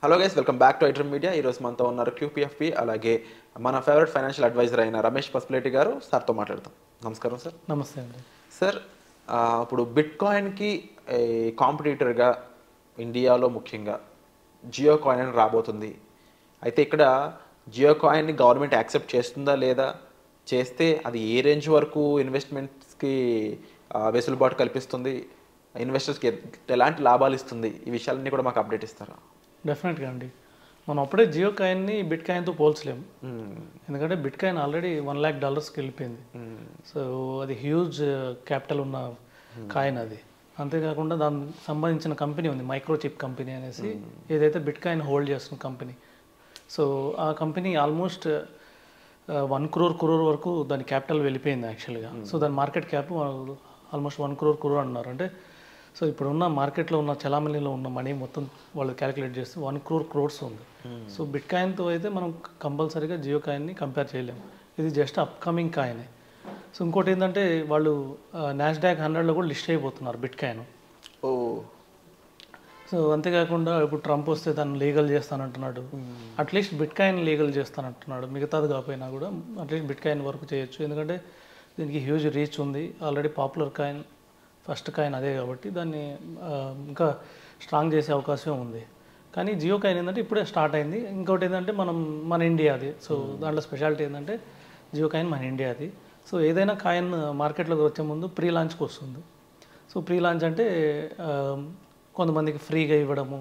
Hello guys, welcome back to iDream media. ఈరోజు మనతో ఉన్నారు QPFP, అలాగే మన ఫేవరెట్ ఫైనాన్షియల్ అడ్వైజర్ అయిన రమేష్ పసుపులేటి గారు. సార్తో మాట్లాడతాం. నమస్కారం సార్. నమస్తే అండి సార్, ఇప్పుడు బిట్ కాయిన్కి కాంపిటీటర్గా ఇండియాలో ముఖ్యంగా జియో కాయిన్ అని రాబోతుంది. అయితే ఇక్కడ జియో కాయిన్ని గవర్నమెంట్ యాక్సెప్ట్ చేస్తుందా లేదా, చేస్తే అది ఏ రేంజ్ వరకు ఇన్వెస్ట్మెంట్స్కి వెసులుబాటు కల్పిస్తుంది, ఇన్వెస్టర్స్కి ఎలాంటి లాభాలు ఇస్తుంది, ఈ విషయాలన్నీ కూడా మాకు అప్డేట్ ఇస్తారా? డెఫినెట్గా అండి. మనం అప్పుడే జియో కాయిన్ని బిట్ కాయిన్తో పోల్చలేము. ఎందుకంటే బిట్ కాయిన్ ఆల్రెడీ $1 lakh వెళ్ళిపోయింది. సో అది హ్యూజ్ క్యాపిటల్ ఉన్న కాయిన్ అది. అంతేకాకుండా దానికి సంబంధించిన కంపెనీ ఉంది, మైక్రోచిప్ కంపెనీ అనేసి, ఏదైతే బిట్ కాయిన్ హోల్డ్ చేస్తున్న కంపెనీ. సో ఆ కంపెనీ ఆల్మోస్ట్ 1 crore వరకు దాని క్యాపిటల్ వెళ్ళిపోయింది యాక్చువల్గా. సో దాని మార్కెట్ క్యాప్ ఆల్మోస్ట్ 1 crore అన్నారు. అంటే సో ఇప్పుడున్న మార్కెట్లో ఉన్న చలామణిలో ఉన్న మనీ మొత్తం వాళ్ళు క్యాలిక్యులేట్ చేస్తే 1 crore ఉంది. సో బిట్ కాయిన్తో అయితే మనం కంపల్సరీగా జియో కాయిన్ని కంపేర్ చేయలేము. ఇది జస్ట్ అప్కమింగ్ కాయినే. సో ఇంకోటి ఏంటంటే వాళ్ళు NASDAQ 100లో కూడా లిస్ట్ అయిపోతున్నారు బిట్ కాయిన్. సో అంతేకాకుండా ఇప్పుడు ట్రంప్ వస్తే దాన్ని లీగల్ చేస్తానంటున్నాడు. అట్లీస్ట్ బిట్ కాయిన్ లీగల్ చేస్తానంటున్నాడు. మిగతాది కాకపోయినా కూడా అట్లీస్ట్ బిట్ కాయిన్ వరకు చేయొచ్చు. ఎందుకంటే దీనికి హ్యూజ్ రీచ్ ఉంది. Already popular coin, first coin అదే కాబట్టి దాన్ని ఇంకా స్ట్రాంగ్ చేసే అవకాశం ఉంది. కానీ జియో కాయిన్ ఏంటంటే ఇప్పుడే స్టార్ట్ అయింది. ఇంకోటి ఏంటంటే మన ఇండియాది. సో దాంట్లో స్పెషాలిటీ ఏంటంటే జియో కాయిన్ మన ఇండియాది. సో ఏదైనా కాయిన్ మార్కెట్లోకి వచ్చే ముందు ప్రీ లాంచ్కి వస్తుంది. సో ప్రీ లాంచ్ అంటే కొంతమందికి ఫ్రీగా ఇవ్వడము,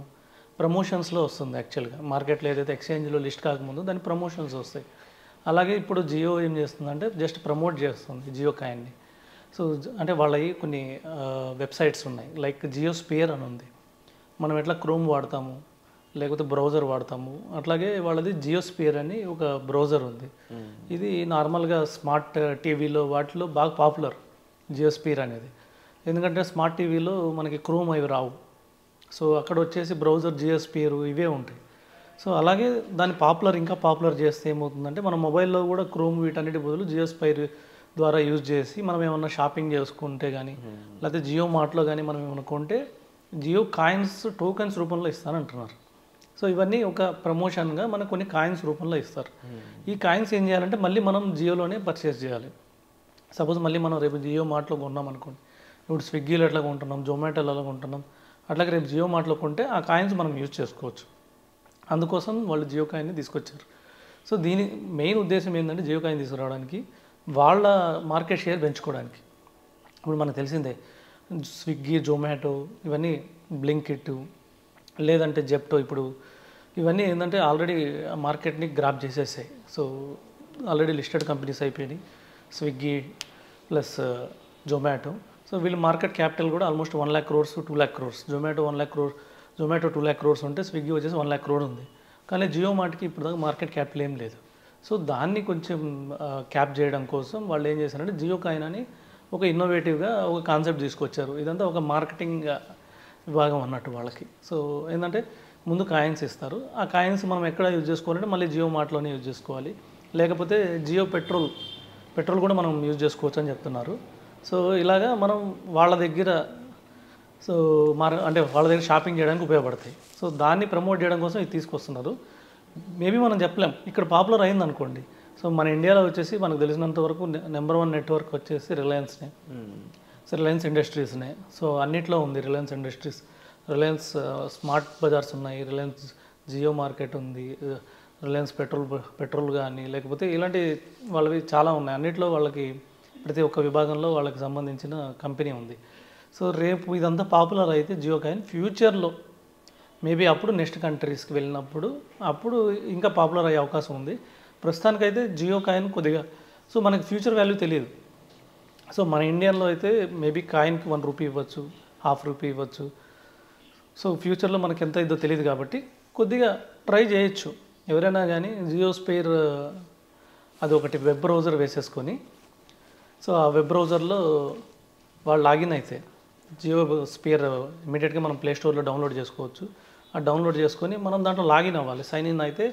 ప్రమోషన్స్లో వస్తుంది. యాక్చువల్గా మార్కెట్లో ఏదైతే ఎక్స్చేంజ్లో లిస్ట్ కాకముందు దాని ప్రమోషన్స్ వస్తాయి. అలాగే ఇప్పుడు జియో ఏం చేస్తుందంటే జస్ట్ ప్రమోట్ చేస్తుంది జియో కాయిన్ని. సో అంటే వాళ్ళవి కొన్ని వెబ్సైట్స్ ఉన్నాయి, లైక్ జియో స్పియర్ అని ఉంది. మనం ఎట్లా క్రోమ్ వాడతాము లేకపోతే బ్రౌజర్ వాడతాము, అట్లాగే వాళ్ళది జియో స్పియర్ అని ఒక బ్రౌజర్ ఉంది. ఇది నార్మల్గా స్మార్ట్ టీవీలో వాటిలో బాగా పాపులర్ జియో స్పియర్ అనేది. ఎందుకంటే స్మార్ట్ టీవీలో మనకి క్రోమ్ అవి రావు. సో అక్కడ వచ్చేసి బ్రౌజర్ జియో స్పియర్ ఇవే ఉంటాయి. సో అలాగే దాన్ని ఇంకా పాపులర్ చేస్తే ఏమవుతుందంటే మన మొబైల్లో కూడా క్రోమ్ వీటన్నిటి బదులు జియో స్పియర్ ద్వారా యూజ్ చేసి మనం ఏమన్నా షాపింగ్ చేసుకుంటే కానీ, లేకపోతే జియో మార్ట్లో కానీ మనం ఏమన్నా కొంటే జియో కాయిన్స్ టోకెన్స్ రూపంలో ఇస్తానంటున్నారు. సో ఇవన్నీ ఒక ప్రమోషన్గా మనకు కొన్ని కాయిన్స్ రూపంలో ఇస్తారు. ఈ కాయిన్స్ ఏం చేయాలంటే మళ్ళీ మనం జియోలోనే పర్చేస్ చేయాలి. సపోజ్ మళ్ళీ మనం రేపు జియో మార్ట్లో కొన్నాం అనుకోండి, ఇప్పుడు స్విగ్గీలో ఎట్లా కొంటున్నాం, జొమాటోలో ఎలా కొంటున్నాం, అట్లాగే రేపు జియో మార్ట్లో కొంటే ఆ కాయిన్స్ మనం యూజ్ చేసుకోవచ్చు. అందుకోసం వాళ్ళు జియో కాయిన్ని తీసుకొచ్చారు. సో దీని మెయిన్ ఉద్దేశం ఏంటంటే జియో కాయిన్ తీసుకురావడానికి, వాళ్ళ మార్కెట్ షేర్ పెంచుకోవడానికి. ఇప్పుడు మనకు తెలిసిందే స్విగ్గీ, జొమాటో, ఇవన్నీ బ్లింకిట్, లేదంటే జెప్టో, ఇప్పుడు ఇవన్నీ ఏంటంటే ఆల్రెడీ మార్కెట్ని గ్రాప్ చేసేసాయి. సో ఆల్రెడీ లిస్టెడ్ కంపెనీస్ అయిపోయినాయి, స్విగ్గీ ప్లస్ జొమాటో. సో వీళ్ళ మార్కెట్ క్యాపిటల్ కూడా almost 1 lakh crores to 2 lakh crores. Zomato 1 lakh crores, Zomato 2 lakh crores ఉంటే స్విగ్గీ వచ్చేసి 1 lakh crore ఉంది. కానీ జియో మార్ట్కి ఇప్పుడు దాకా మార్కెట్ క్యాపిటల్ ఏం లేదు. సో దాన్ని కొంచెం క్యాప్ చేయడం కోసం వాళ్ళు ఏం చేశారంటే జియో కాయిన్ అని ఒక ఇన్నోవేటివ్గా ఒక కాన్సెప్ట్ తీసుకొచ్చారు. ఇదంతా ఒక మార్కెటింగ్ విభాగం అన్నట్టు వాళ్ళకి. సో ఏంటంటే ముందు కాయిన్స్ ఇస్తారు. ఆ కాయిన్స్ మనం ఎక్కడ యూజ్ చేసుకోవాలంటే మళ్ళీ జియో మార్ట్లోనే యూజ్ చేసుకోవాలి, లేకపోతే జియో పెట్రోల్ కూడా మనం యూజ్ చేసుకోవచ్చు అని చెప్తున్నారు. సో ఇలాగా మనం వాళ్ళ దగ్గర అంటే వాళ్ళ దగ్గర షాపింగ్ చేయడానికి ఉపయోగపడతాయి. సో దాన్ని ప్రమోట్ చేయడం కోసం ఇది తీసుకొస్తున్నారు. మేబీ మనం చెప్పలేం ఇక్కడ పాపులర్ అయింది అనుకోండి. సో మన ఇండియాలో వచ్చేసి మనకు తెలిసినంత వరకు నెంబర్ 1 నెట్వర్క్ వచ్చేసి రిలయన్స్నే. సో రిలయన్స్ ఇండస్ట్రీస్నే. సో అన్నిట్లో ఉంది Reliance industries, Reliance smart bazaars ఉన్నాయి, రిలయన్స్ జియో మార్కెట్ ఉంది, రిలయన్స్ పెట్రోల్ కానీ, లేకపోతే ఇలాంటి వాళ్ళవి చాలా ఉన్నాయి. అన్నిట్లో వాళ్ళకి ప్రతి ఒక్క విభాగంలో వాళ్ళకి సంబంధించిన కంపెనీ ఉంది. సో రేపు ఇదంతా పాపులర్ అయితే జియో కాయిన్ ఫ్యూచర్లో మేబీ అప్పుడు నెక్స్ట్ కంట్రీస్కి వెళ్ళినప్పుడు అప్పుడు ఇంకా పాపులర్ అయ్యే అవకాశం ఉంది. ప్రస్తుతానికైతే జియో కాయిన్ కొద్దిగా సో మనకి ఫ్యూచర్ వాల్యూ తెలియదు. సో మన ఇండియన్లో అయితే మేబీ కాయిన్కి 1 రూపీ ఇవ్వచ్చు, ₹0.5 ఇవ్వచ్చు. సో ఫ్యూచర్లో మనకి ఎంత ఇద్దో తెలియదు కాబట్టి కొద్దిగా ట్రై చేయొచ్చు ఎవరైనా కానీ. జియో స్పియర్ అది ఒకటి వెబ్ బ్రౌజర్ వేసేసుకొని, సో ఆ వెబ్ బ్రౌజర్లో వాళ్ళు లాగిన్ అయితే జియో స్పియర్ ఇమీడియట్గా మనం ప్లేస్టోర్లో డౌన్లోడ్ చేసుకోవచ్చు. ఆ డౌన్లోడ్ చేసుకొని మనం దాంట్లో లాగిన్ అవ్వాలి. సైన్ ఇన్ అయితే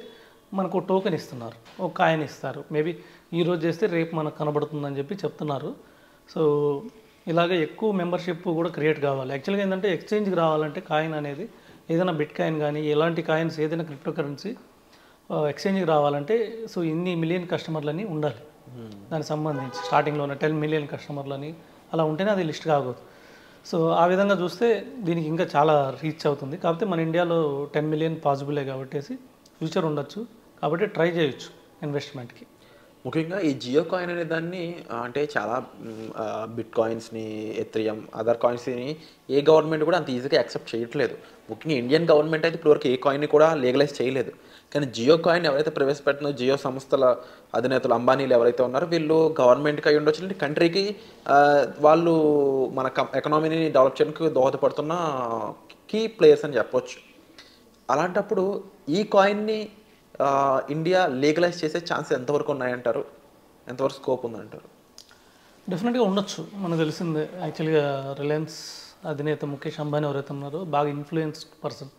మనకు టోకెన్ ఇస్తున్నారు, ఒక కాయిన్ ఇస్తారు. మేబీ ఈరోజు చేస్తే రేపు మనకు కనబడుతుందని చెప్పి చెప్తున్నారు. సో ఇలాగే ఎక్కువ మెంబర్షిప్ కూడా క్రియేట్ కావాలి. యాక్చువల్గా ఏంటంటే ఎక్స్చేంజ్కి రావాలంటే కాయిన్ అనేది ఏదైనా బిట్ కాయిన్ కానీ ఎలాంటి కాయిన్స్ ఏదైనా క్రిప్టో కరెన్సీ ఎక్స్చేంజ్కి రావాలంటే సో ఇన్ని మిలియన్ కస్టమర్లని ఉండాలి. దానికి సంబంధించి స్టార్టింగ్లోనే 10 మిలియన్ కస్టమర్లని అలా ఉంటేనే అది లిస్ట్ కాకూడదు. సో ఆ విధంగా చూస్తే దీనికి ఇంకా చాలా రీచ్ అవుతుంది. కాకపోతే మన ఇండియాలో 10 మిలియన్ పాసిబులే కాబట్టి ఫ్యూచర్ ఉండొచ్చు, కాబట్టి ట్రై చేయొచ్చు ఇన్వెస్ట్మెంట్కి. ముఖ్యంగా ఈ జియో కాయిన్ అనే దాన్ని అంటే చాలా బిట్ కాయిన్స్ని, ఎథ్రియం, అదర్ కాయిన్స్ని ఏ గవర్నమెంట్ కూడా అంత ఈజీగా యాక్సెప్ట్ చేయట్లేదు. ముఖ్యంగా ఇండియన్ గవర్నమెంట్ అయితే ఇప్పటివరకు ఏ కాయిన్ని కూడా లీగలైజ్ చేయలేదు. కానీ జియో కాయిన్ ఎవరైతే ప్రవేశపెట్టినో జియో సంస్థల అధినేతలు అంబానీలు ఎవరైతే ఉన్నారో వీళ్ళు గవర్నమెంట్కి అయి ఉండొచ్చు, అంటే కంట్రీకి వాళ్ళు మన ఎకనామీని డెవలప్ చేయడానికి దోహదపడుతున్న కీ ప్లేయర్స్ అని చెప్పొచ్చు. అలాంటప్పుడు ఈ కాయిన్ని ఇండియా లీగలైజ్ చేసే ఛాన్సెస్ ఎంతవరకు ఉన్నాయంటారు, ఎంతవరకు స్కోప్ ఉందంటారు? డెఫినెట్గా ఉండొచ్చు. మనకు తెలిసిందే యాక్చువల్గా రిలయన్స్ అధినేత ముఖేష్ అంబానీ ఎవరైతే ఉన్నారో బాగా influenced person.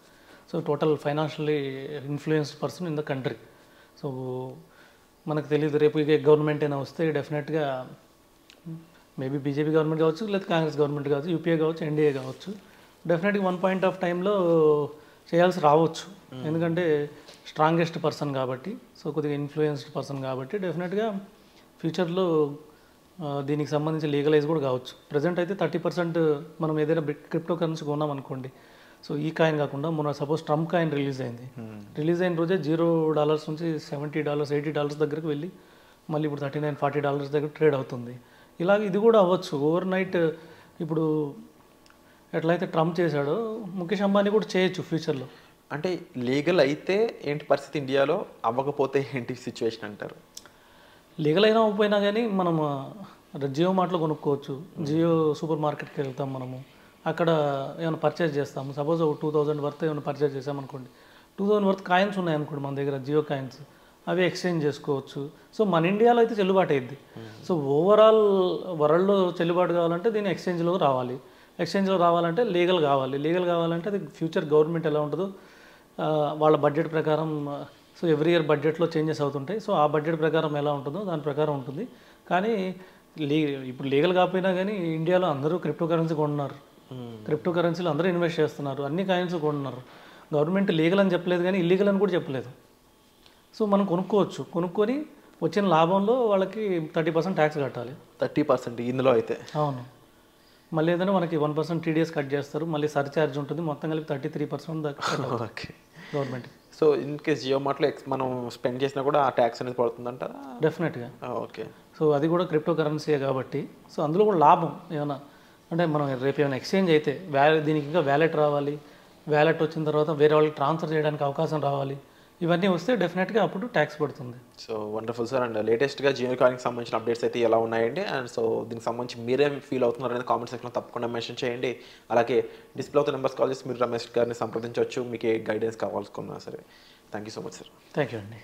So total financially influenced person in the country. So మనకు తెలియదు రేపు ఇక గవర్నమెంట్ అయినా వస్తే డెఫినెట్గా మేబీ బీజేపీ గవర్నమెంట్ కావచ్చు, లేదా కాంగ్రెస్ గవర్నమెంట్ కావచ్చు, యూపీఏ కావచ్చు, ఎన్డీఏ కావచ్చు, డెఫినెట్గా వన్ పాయింట్ ఆఫ్ టైంలో చేయాల్సి రావచ్చు. ఎందుకంటే స్ట్రాంగెస్ట్ పర్సన్ కాబట్టి, సో కొద్దిగా ఇన్ఫ్లుయెన్స్డ్ పర్సన్ కాబట్టి డెఫినెట్గా ఫ్యూచర్లో దీనికి సంబంధించి లీగలైజ్ కూడా కావచ్చు. ప్రజెంట్ అయితే 30% మనం ఏదైనా క్రిప్టో కరెన్సీ కొన్నాం అనుకోండి, సో ఈ కాయిన్ కాకుండా మొన్న సపోజ్ ట్రంప్ కాయిన్ రిలీజ్ అయింది. రిలీజ్ అయిన రోజే $0 నుంచి $70, $80 దగ్గరకు వెళ్ళి మళ్ళీ ఇప్పుడు $39, $40 దగ్గర ట్రేడ్ అవుతుంది. ఇలాగ ఇది కూడా అవ్వచ్చు ఓవర్ నైట్. ఇప్పుడు ఎట్లయితే ట్రంప్ చేశాడో ముఖేష్ అంబానీ కూడా చేయొచ్చు ఫ్యూచర్లో. అంటే లీగల్ అయితే ఏంటి పరిస్థితి ఇండియాలో, అవ్వకపోతే ఏంటి సిచ్యువేషన్ అంటారు? లీగల్ అయినా అవ్వకపోయినా కానీ మనం జియో మార్ట్లో కొనుక్కోవచ్చు. జియో సూపర్ మార్కెట్కి వెళ్తాం మనము, అక్కడ ఏమైనా పర్చేజ్ చేస్తాము. సపోజ్ ఒక 2000 వర్త్ ఏమైనా పర్చేజ్ చేసామనుకోండి, 2000 వర్త్ కాయిన్స్ ఉన్నాయనుకోండి మన దగ్గర జియో కాయిన్స్, అవి ఎక్స్చేంజ్ చేసుకోవచ్చు. సో మన ఇండియాలో అయితే చెల్లుబాటు అయ్యిద్ది. సో ఓవరాల్ వరల్డ్లో చెల్లుబాటు కావాలంటే దీన్ని ఎక్స్చేంజ్లో రావాలి. ఎక్స్చేంజ్లో రావాలంటే లీగల్ కావాలి. లీగల్ కావాలంటే అది ఫ్యూచర్ గవర్నమెంట్ ఎలా ఉంటుందో వాళ్ళ బడ్జెట్ ప్రకారం, సో ఎవ్రీ ఇయర్ బడ్జెట్లో చేంజెస్ అవుతుంటాయి. సో ఆ బడ్జెట్ ప్రకారం ఎలా ఉంటుందో దాని ప్రకారం ఉంటుంది. కానీ ఇప్పుడు లీగల్ కాకపోయినా కానీ ఇండియాలో అందరూ క్రిప్టో కరెన్సీ కొంటున్నారు. క్రిప్టో కరెన్సీలో అందరూ ఇన్వెస్ట్ చేస్తున్నారు, అన్ని కాయిన్స్ కొంటున్నారు. గవర్నమెంట్ లీగల్ అని చెప్పలేదు కానీ ఇల్లీగల్ అని కూడా చెప్పలేదు. సో మనం కొనుక్కోవచ్చు. కొనుక్కొని వచ్చిన లాభంలో వాళ్ళకి 30% ట్యాక్స్ కట్టాలి. 30% ఇందులో అయితే? అవును. మళ్ళీ ఏదైనా మనకి 1% టీడీఎస్ కట్ చేస్తారు, మళ్ళీ సర్చార్జ్ ఉంటుంది, మొత్తం కలిపి 33% దాకా government. So in case Jio మార్ట్లో మనం స్పెండ్ చేసినా కూడా ఆ ట్యాక్స్ అనేది పడుతుందంట? డెఫినెట్గా. ఓకే. సో అది కూడా క్రిప్టో కరెన్సీయే కాబట్టి సో అందులో కూడా లాభం ఏమైనా అంటే మనం రేపు ఏమైనా ఎక్స్చేంజ్ అయితే దీనికి ఇంకా వ్యాలెట్ రావాలి, వ్యాలెట్ వచ్చిన తర్వాత వేరే వాళ్ళకి ట్రాన్స్ఫర్ చేయడానికి అవకాశం రావాలి, ఇవన్నీ వస్తే డెఫినెట్గా అప్పుడు ట్యాక్స్ పడుతుంది. So wonderful sir. అండ్ లేటెస్ట్గా జియో కాయిన్కి సంబంధించిన అప్డేట్స్ అయితే ఎలా ఉన్నాయండి, అండ్ సో దీనికి సంబంధించి మీరేం ఫీల్ అవుతున్నారు అనేది కామెంట్ సెక్షన్లో తప్పకుండా మెన్షన్ చేయండి. అలాగే డిస్ప్లే అవుతున్న నెంబర్స్ కాల్ చేసి మీరు రమేష్ గారిని సంప్రదించవచ్చు, మీకు ఏ గైడెన్స్ కావాల్సుకున్నా సరే. Thank you so much sir. Thank you అండి.